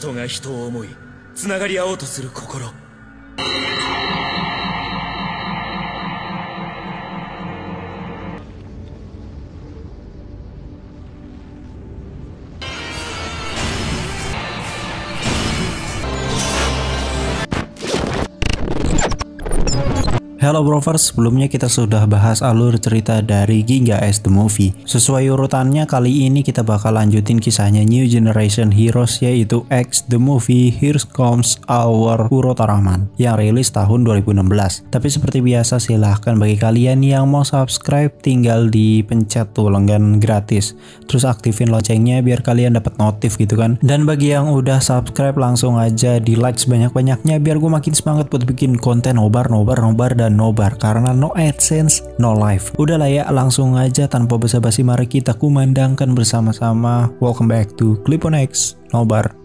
人が人を思いつながり合おうとする心。Hello Brovers, sebelumnya kita sudah bahas alur cerita dari Ginga X The Movie. Sesuai urutannya, kali ini kita bakal lanjutin kisahnya New Generation Heroes, yaitu X The Movie Here Comes Our Urotaraman yang rilis tahun 2016. Tapi seperti biasa, silahkan bagi kalian yang mau subscribe tinggal dipencet tuh langganan gratis, terus aktifin loncengnya biar kalian dapat notif gitu kan. Dan bagi yang udah subscribe, langsung aja di like sebanyak-banyaknya biar gue makin semangat buat bikin konten nobar dan nobar, karena no AdSense, no life. Udah lah ya, langsung aja tanpa basa-basi mari kita kumandangkan bersama-sama. Welcome back to Clip on X Nobar.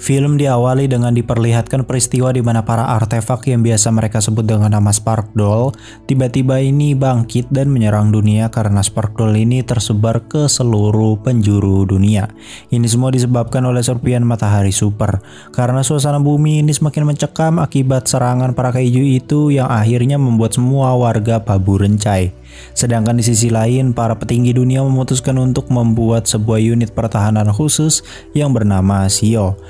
Film diawali dengan diperlihatkan peristiwa di mana para artefak yang biasa mereka sebut dengan nama Spark Doll tiba-tiba ini bangkit dan menyerang dunia karena Spark Doll ini tersebar ke seluruh penjuru dunia. Ini semua disebabkan oleh serpian matahari super. Karena suasana bumi ini semakin mencekam akibat serangan para kaiju itu yang akhirnya membuat semua warga paburencai. Sedangkan di sisi lain, para petinggi dunia memutuskan untuk membuat sebuah unit pertahanan khusus yang bernama Shio.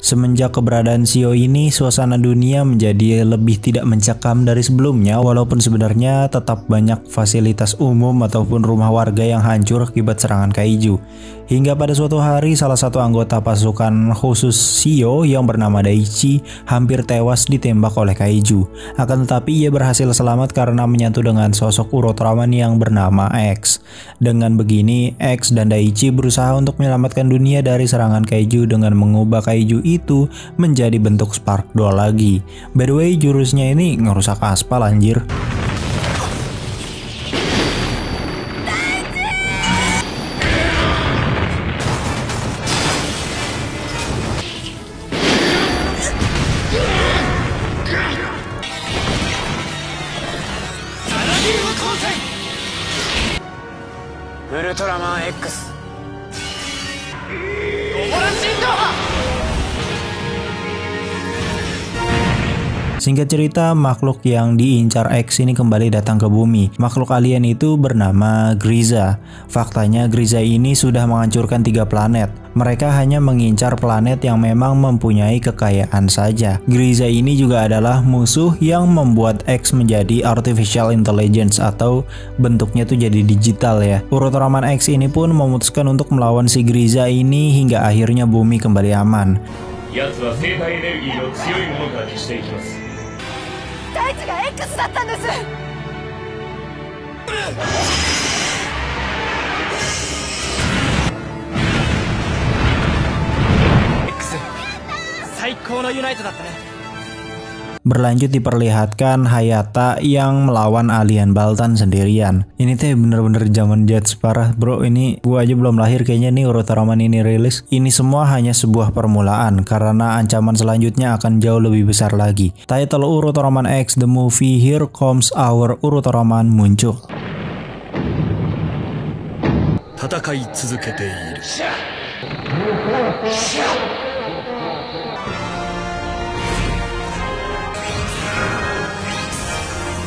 Semenjak keberadaan Shio ini, suasana dunia menjadi lebih tidak mencekam dari sebelumnya, walaupun sebenarnya tetap banyak fasilitas umum ataupun rumah warga yang hancur akibat serangan kaiju. Hingga pada suatu hari, salah satu anggota pasukan khusus Shio yang bernama Daichi hampir tewas ditembak oleh kaiju. Akan tetapi ia berhasil selamat karena menyatu dengan sosok Urotaraman yang bernama X. Dengan begini, X dan Daichi berusaha untuk menyelamatkan dunia dari serangan kaiju dengan mengubah kaiju itu menjadi bentuk Spark Doll lagi. By the way, jurusnya ini ngerusak aspal anjir. Ultraman X Singkat cerita, makhluk yang diincar X ini kembali datang ke bumi. Makhluk alien itu bernama Griza. Faktanya Griza ini sudah menghancurkan 3 planet. Mereka hanya mengincar planet yang memang mempunyai kekayaan saja. Griza ini juga adalah musuh yang membuat X menjadi artificial intelligence atau bentuknya tuh jadi digital ya. Urotaraman X ini pun memutuskan untuk melawan si Griza ini hingga akhirnya bumi kembali aman. 大地が X だったんです。X 最高のユナイトだったね。 Berlanjut diperlihatkan Hayata yang melawan alien Baltan sendirian. Ini teh bener-bener zaman Jets parah bro. Ini gua aja belum lahir kayaknya nih Urotaraman ini rilis. Ini semua hanya sebuah permulaan karena ancaman selanjutnya akan jauh lebih besar lagi. Title Urotaraman X The Movie Here Comes Our Urotaraman muncul. 戦い続けている。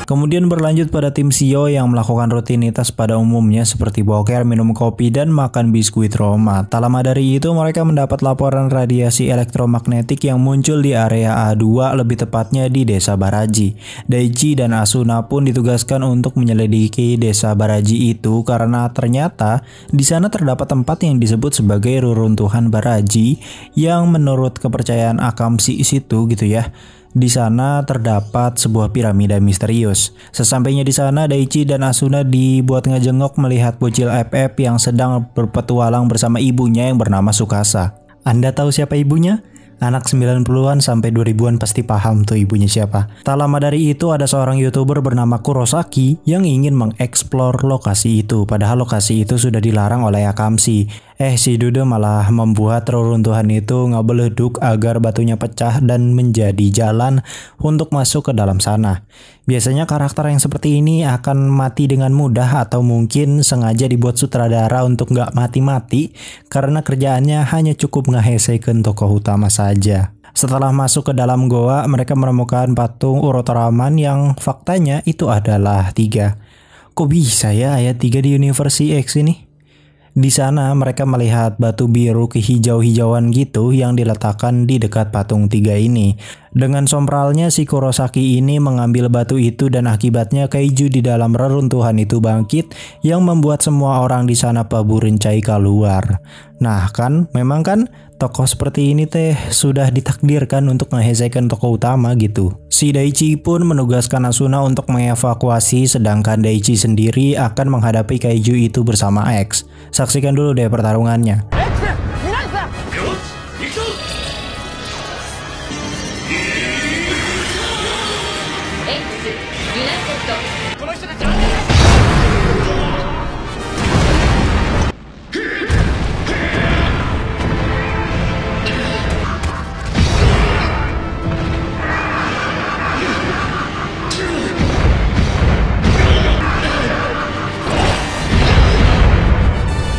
Kemudian berlanjut pada tim Shio yang melakukan rutinitas pada umumnya seperti boker, minum kopi, dan makan biskuit Roma. Tak lama dari itu mereka mendapat laporan radiasi elektromagnetik yang muncul di area A2, lebih tepatnya di desa Baraji. Daichi dan Asuna pun ditugaskan untuk menyelidiki desa Baraji itu karena ternyata di sana terdapat tempat yang disebut sebagai reruntuhan Baraji yang menurut kepercayaan Akamshi situ gitu ya. Di sana terdapat sebuah piramida misterius. Sesampainya di sana, Daichi dan Asuna dibuat ngejengok melihat bocil FF yang sedang berpetualang bersama ibunya yang bernama Tsukasa. Anda tahu siapa ibunya? Anak 90-an sampai 2000-an pasti paham tuh ibunya siapa. Tak lama dari itu ada seorang YouTuber bernama Kurosaki yang ingin mengeksplor lokasi itu. Padahal lokasi itu sudah dilarang oleh Akamshi. Si Dude malah membuat reruntuhan itu ngebeleduk agar batunya pecah dan menjadi jalan untuk masuk ke dalam sana. Biasanya karakter yang seperti ini akan mati dengan mudah atau mungkin sengaja dibuat sutradara untuk nggak mati-mati karena kerjaannya hanya cukup ngehesekin tokoh utama saja. Setelah masuk ke dalam goa, mereka menemukan patung Urotoraman yang faktanya itu adalah 3. Kok bisa ya ayat 3 di Universe X ini? Di sana mereka melihat batu biru kehijau-hijauan gitu yang diletakkan di dekat patung 3 ini. Dengan sompralnya si Kurosaki ini mengambil batu itu dan akibatnya kaiju di dalam reruntuhan itu bangkit yang membuat semua orang di sana paburencai keluar. Nah kan, memang kan tokoh seperti ini teh sudah ditakdirkan untuk mengehesekan tokoh utama gitu. Si Daichi pun menugaskan Asuna untuk mengevakuasi sedangkan Daichi sendiri akan menghadapi kaiju itu bersama X. Saksikan dulu deh pertarungannya.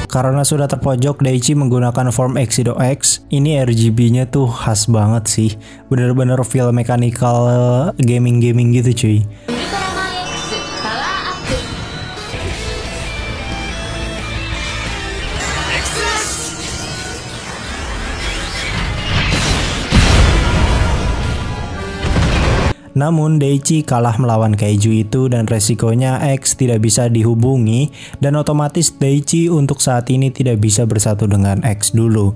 Karena sudah terpojok, Daichi menggunakan form Exido X. Ini RGB-nya tuh khas banget sih. Bener-bener feel mechanical gaming-gaming gitu cuy. Namun Daichi kalah melawan kaiju itu dan resikonya X tidak bisa dihubungi dan otomatis Daichi untuk saat ini tidak bisa bersatu dengan X dulu.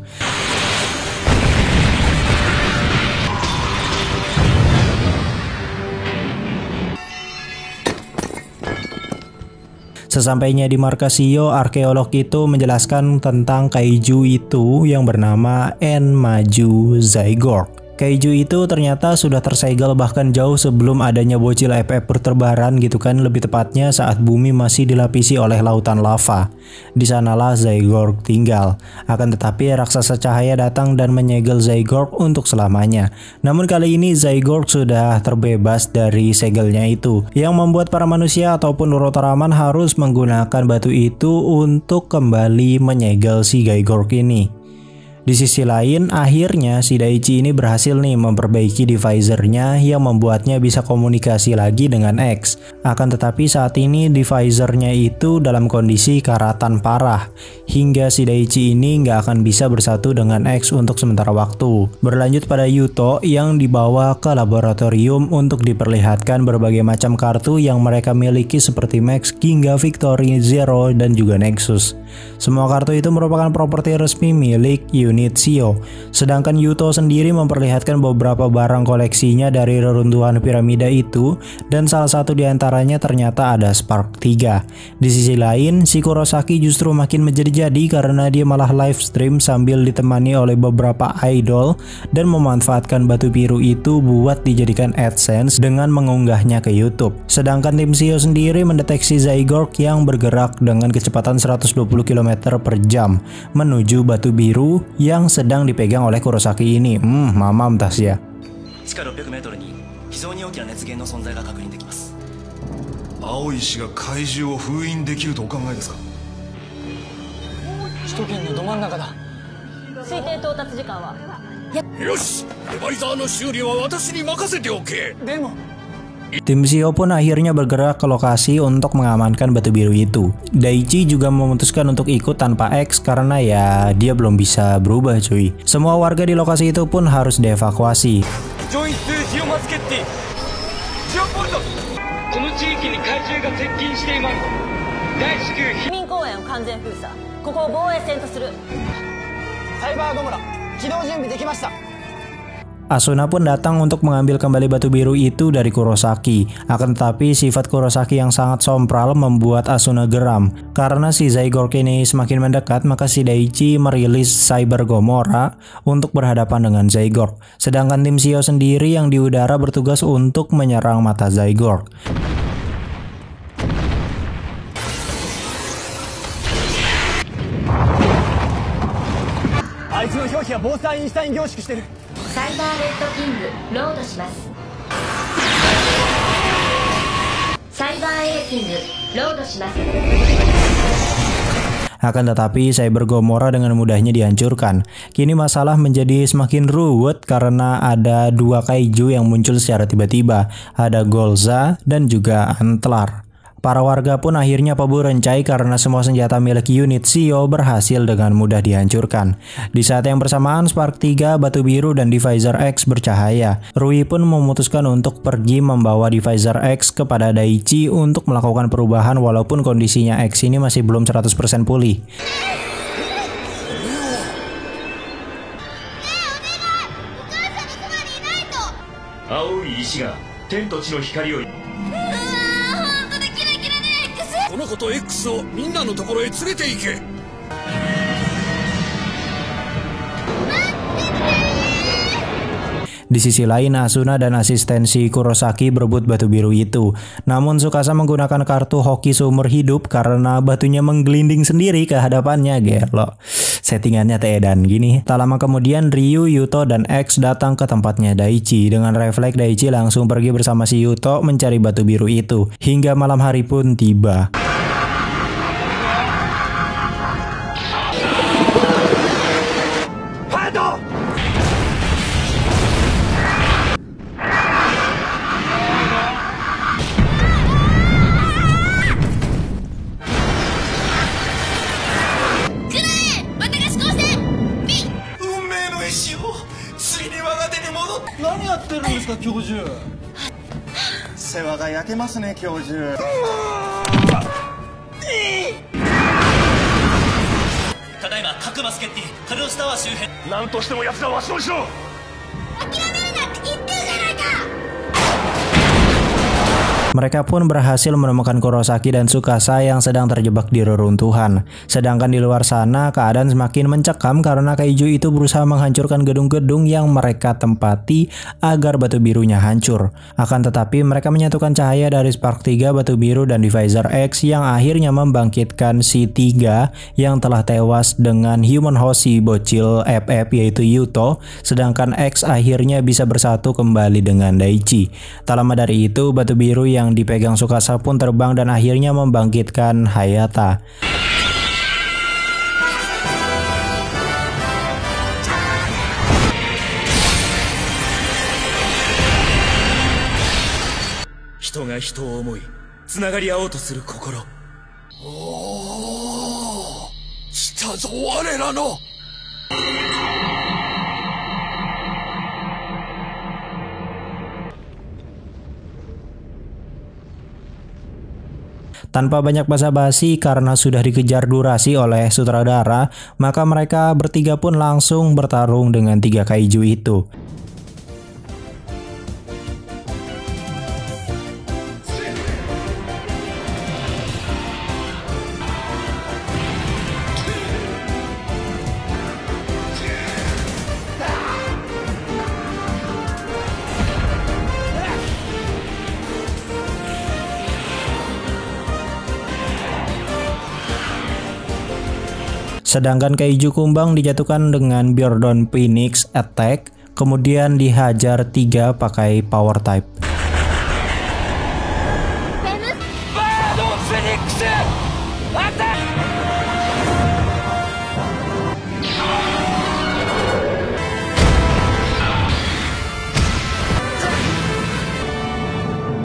Sesampainya di markas Shio, arkeolog itu menjelaskan tentang kaiju itu yang bernama Enmaju Zygote. Kaiju itu ternyata sudah tersegel bahkan jauh sebelum adanya bocil FF berterbaran gitu kan, lebih tepatnya saat bumi masih dilapisi oleh lautan lava. Di sanalah Zygote tinggal. Akan tetapi raksasa cahaya datang dan menyegel Zygote untuk selamanya. Namun kali ini Zygote sudah terbebas dari segelnya itu, yang membuat para manusia ataupun Urotoraman harus menggunakan batu itu untuk kembali menyegel si Zygote ini. Di sisi lain, akhirnya si Daichi ini berhasil nih memperbaiki divisornya yang membuatnya bisa komunikasi lagi dengan X. Akan tetapi saat ini divisornya itu dalam kondisi karatan parah, hingga si Daichi ini nggak akan bisa bersatu dengan X untuk sementara waktu. Berlanjut pada Yuto yang dibawa ke laboratorium untuk diperlihatkan berbagai macam kartu yang mereka miliki seperti Max, Ginga, Victory, Zero, dan juga Nexus. Semua kartu itu merupakan properti resmi milik unit Shio. Sedangkan Yuto sendiri memperlihatkan beberapa barang koleksinya dari reruntuhan piramida itu, dan salah satu diantaranya ternyata ada Spark 3. Di sisi lain, si Kurosaki justru makin menjadi-jadi karena dia malah live stream sambil ditemani oleh beberapa idol dan memanfaatkan batu biru itu buat dijadikan AdSense dengan mengunggahnya ke YouTube. Sedangkan tim Shio sendiri mendeteksi Zygote yang bergerak dengan kecepatan 120 km per jam menuju batu biru yang sedang dipegang oleh Kurosaki ini. Mamam tas ya. 地下600メートルに非常に大きな熱源の存在が確認できます。青い石が怪獣を封印できるとお考えですか？首都圏のど真ん中だ。推定到達時間はよし、デバイザーの修理は私に任せておけ。でも Tim Shio pun akhirnya bergerak ke lokasi untuk mengamankan batu biru itu. Daichi juga memutuskan untuk ikut tanpa X karena ya dia belum bisa berubah cuy. Semua warga di lokasi itu pun harus dievakuasi. Asuna pun datang untuk mengambil kembali batu biru itu dari Kurosaki. Akan tetapi sifat Kurosaki yang sangat sompral membuat Asuna geram. Karena si Zygarde ini semakin mendekat, maka si Daichi merilis Cyber Gomora untuk berhadapan dengan Zygarde. Sedangkan tim Shio sendiri yang di udara bertugas untuk menyerang mata Zygarde. Akan tetapi Cyber Gomora dengan mudahnya dihancurkan. Kini masalah menjadi semakin ruwet karena ada dua kaiju yang muncul secara tiba-tiba. Ada Golza dan juga Antlar. Para warga pun akhirnya paburencai karena semua senjata milik unit Shio berhasil dengan mudah dihancurkan. Di saat yang bersamaan Spark 3, Batu Biru, dan Divisor X bercahaya. Rui pun memutuskan untuk pergi membawa Divisor X kepada Daichi untuk melakukan perubahan walaupun kondisinya X ini masih belum 100% pulih. Aoi この子と X をみんなのところへ連れて行け。 Di sisi lain, Asuna dan asistensi Kurosaki berebut batu biru itu. Namun Tsukasa menggunakan kartu hoki seumur hidup karena batunya menggelinding sendiri ke hadapannya. Gelo, settingannya teedan gini. Tak lama kemudian Ryu, Yuto, dan X datang ke tempatnya Daichi. Dengan refleks Daichi langsung pergi bersama si Yuto mencari batu biru itu. Hingga malam hari pun tiba. Mereka pun berhasil menemukan Kurosaki dan Tsukasa yang sedang terjebak di reruntuhan. Sedangkan di luar sana keadaan semakin mencekam karena kaiju itu berusaha menghancurkan gedung-gedung yang mereka tempati agar batu birunya hancur. Akan tetapi mereka menyatukan cahaya dari Spark 3, Batu Biru, dan Divisor X yang akhirnya membangkitkan si 3 yang telah tewas dengan human host si bocil FF yaitu Yuto. Sedangkan X akhirnya bisa bersatu kembali dengan Daichi. Tak lama dari itu Batu Biru yang dipegang Tsukasa pun terbang dan akhirnya membangkitkan Hayata. Tanpa banyak basa-basi karena sudah dikejar durasi oleh sutradara, maka mereka bertiga pun langsung bertarung dengan 3 kaiju itu. Sedangkan kaiju kumbang dijatuhkan dengan Biordon Phoenix Attack, kemudian dihajar 3 pakai Power Type.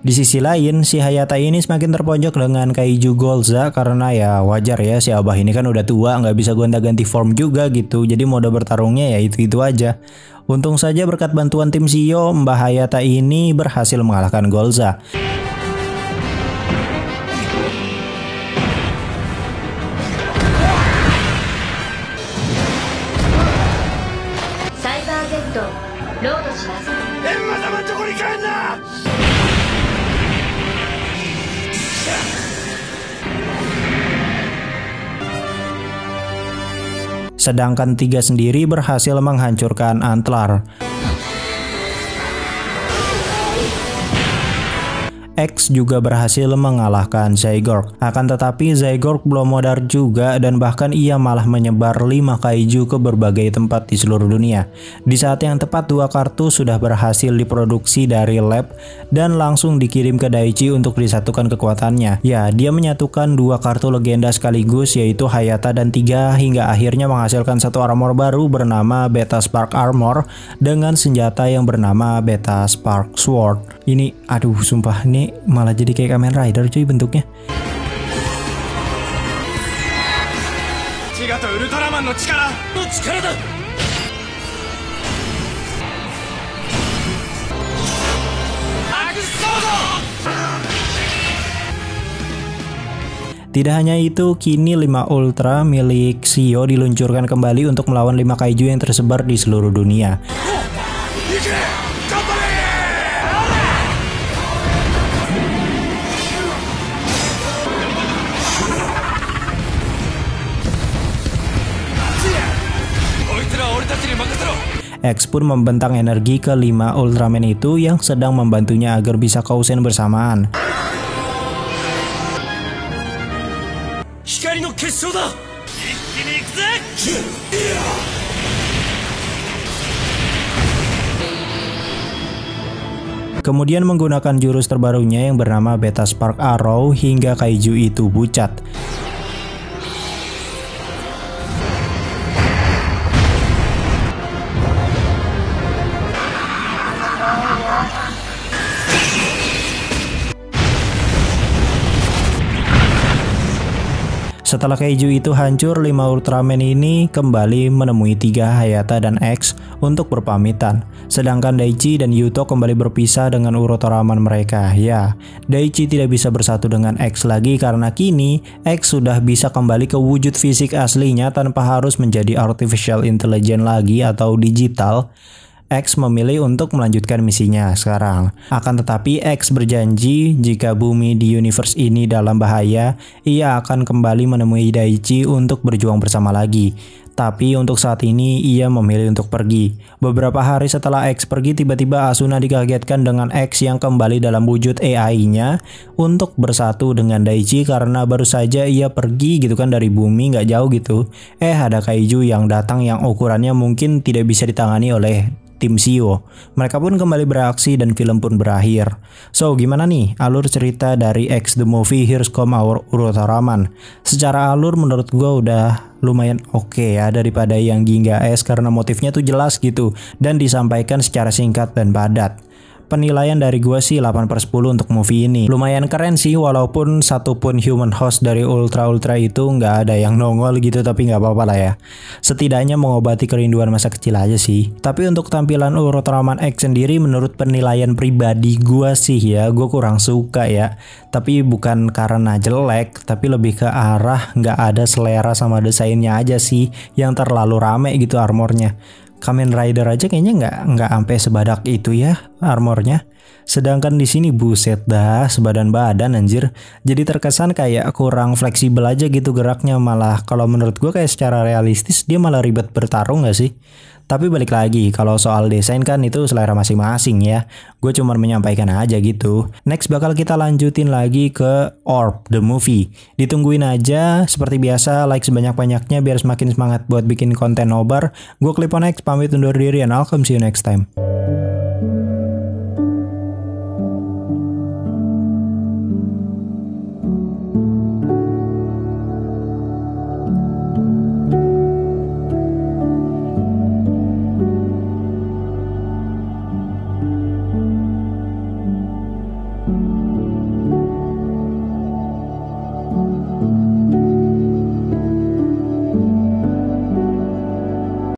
Di sisi lain, si Hayata ini semakin terpojok dengan kaiju Golza karena ya wajar ya, si abah ini kan udah tua, nggak bisa gonta-ganti form juga gitu, jadi mode bertarungnya ya itu-itu aja. Untung saja berkat bantuan tim Shio, Mbah Hayata ini berhasil mengalahkan Golza. り返んな。 Sedangkan tiga sendiri berhasil menghancurkan Antler. X juga berhasil mengalahkan Zygarde. Akan tetapi Zygarde belum modar juga dan bahkan ia malah menyebar 5 kaiju ke berbagai tempat di seluruh dunia. Di saat yang tepat 2 kartu sudah berhasil diproduksi dari lab dan langsung dikirim ke Daichi untuk disatukan kekuatannya. Ya, dia menyatukan 2 kartu legenda sekaligus yaitu Hayata dan 3 hingga akhirnya menghasilkan satu armor baru bernama Beta Spark Armor dengan senjata yang bernama Beta Spark Sword. Ini aduh sumpah nih malah jadi kayak Kamen Rider cuy bentuknya. ティガとウルトラマンの力だ。 Tidak hanya itu, kini 5 Ultra milik Shio diluncurkan kembali untuk melawan 5 kaiju yang tersebar di seluruh dunia. X pun membentang energi ke 5 Ultraman itu yang sedang membantunya agar bisa kausen bersamaan. 光の結晶だ。一気に行くぜ。 Kemudian menggunakan jurus terbarunya yang bernama Beta Spark Arrow hingga kaiju itu pucat. Setelah kaiju itu hancur, 5 Ultraman ini kembali menemui 3 Hayata dan X untuk berpamitan. Sedangkan Daichi dan Yuto kembali berpisah dengan Urotoraman mereka. Ya, Daichi tidak bisa bersatu dengan X lagi karena kini X sudah bisa kembali ke wujud fisik aslinya tanpa harus menjadi artificial intelligence lagi atau digital. X memilih untuk melanjutkan misinya sekarang. Akan tetapi X berjanji jika bumi di universe ini dalam bahaya, ia akan kembali menemui Daichi untuk berjuang bersama lagi. Tapi untuk saat ini ia memilih untuk pergi. Beberapa hari setelah X pergi, tiba-tiba Asuna dikagetkan dengan X yang kembali dalam wujud AI-nya untuk bersatu dengan Daichi karena baru saja ia pergi gitu kan dari bumi nggak jauh gitu. Ada kaiju yang datang yang ukurannya mungkin tidak bisa ditangani oleh tim Shio. Mereka pun kembali beraksi dan film pun berakhir. So, gimana nih alur cerita dari X the Movie Here's Come Our Urotoraman? Secara alur menurut gua udah lumayan oke ya daripada yang Ginga S karena motifnya tuh jelas gitu dan disampaikan secara singkat dan padat. Penilaian dari gua sih 8/10 untuk movie ini. Lumayan keren sih walaupun satupun human host dari Ultra itu nggak ada yang nongol gitu, tapi nggak apa-apa lah ya. Setidaknya mengobati kerinduan masa kecil aja sih. Tapi untuk tampilan Urotoraman X sendiri menurut penilaian pribadi gua sih ya, gua kurang suka ya. Tapi bukan karena jelek, tapi lebih ke arah nggak ada selera sama desainnya aja sih yang terlalu rame gitu armornya. Kamen Rider aja kayaknya nggak sampai sebadak itu ya armornya. Sedangkan di sini buset dah sebadan-badan anjir. Jadi terkesan kayak kurang fleksibel aja gitu geraknya, malah kalau menurut gue kayak secara realistis dia malah ribet bertarung gak sih? Tapi balik lagi, kalau soal desain kan itu selera masing-masing ya. Gue cuma menyampaikan aja gitu. Next bakal kita lanjutin lagi ke Orb the Movie. Ditungguin aja, seperti biasa like sebanyak-banyaknya biar semakin semangat buat bikin konten nobar. Gue Clipon X pamit undur diri and I'll come see you next time.